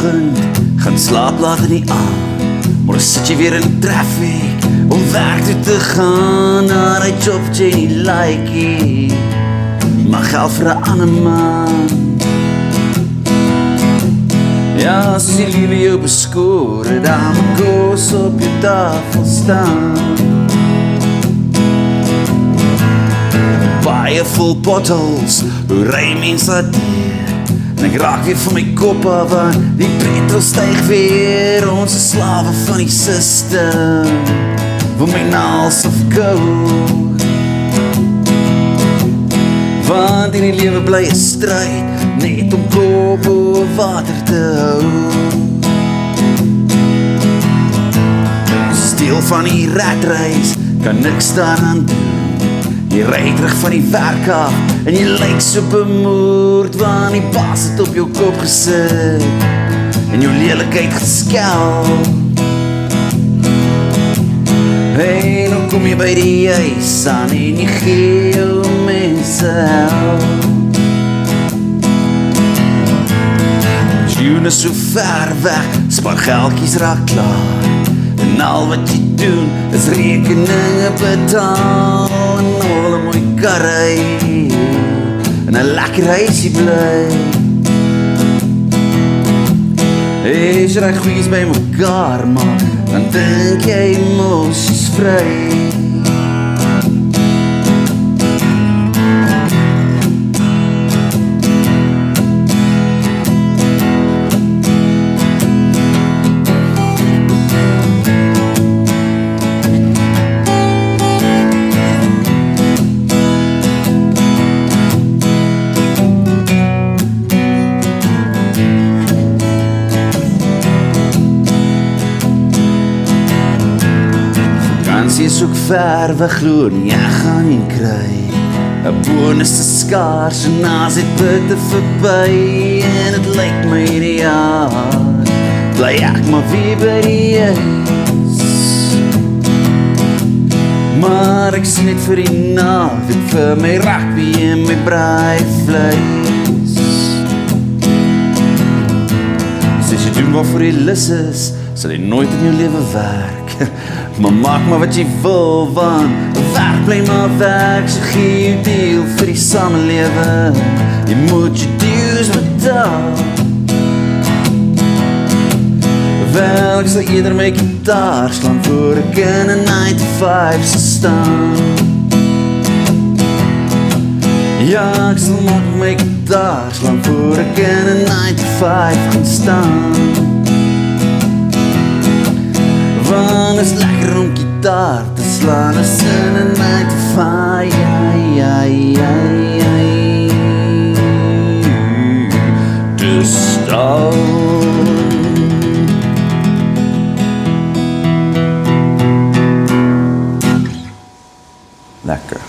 oggend, gaan slaap laat in die aand, maar dan sit jy weer in traffic om werk toe te gaan, na die job jy nie like nie, maar geld vir 'n ander man. Ja, as die liewe jou beskoor, dan moet kos op jou tafel staan. Baie vol bottles, hoe ry mens dat deur, en ek raak weer van my kop af, want die petrol styg weer, ons is slawe van die system, wil my naals afkou. Want in die lewe bly 'n stryd, net om kop oor water te hou. Stil van die ratreis, kan niks daaraan doen. Jy ry terug van die werk af, en jy lyk so bemoerd, want die baas het op jou kop gesit, en jou lelikheid geskel. Hey, nou kom jy by die huis aan, en jy gee jou mense help. Tune is so ver weg, spaargeldjies raak klaar, en al wat jy doen, is rekeninge betaal, en al 'n mooi kar ry, en 'n lekker huisie bly. Hey, as jy reg goeies by mekaar maak, dan dink jy mos jy's vry. Vakansie is ook ver weg, glo nie, ek gaan nie kry. 'n bonus is skaars, en as dit bitter verby, en het lyk my ideaal, bly ek maar weer by die huis. Maar ek sien net vir die naweek, vir my rugby en my braaivleis. As jy doen waarvoor jy lus is, sal jy nooit in jou lewe werk. Maar maak maar wat jy wil, want werk bly maar werk, so gee jou deel vir die samelewing. Jy moet jou dues betaal. Wel, ek sal eerder my gitaar slaan, voor ek in 'n 9-to-5 sal staan. Ja, ek sal maak my gitaar slaan, voor ek in 'n 9-to-5 gaan staan. Want is lekker om gitaar te slaan, as in 'n 9-to-5, te staan. Lekker.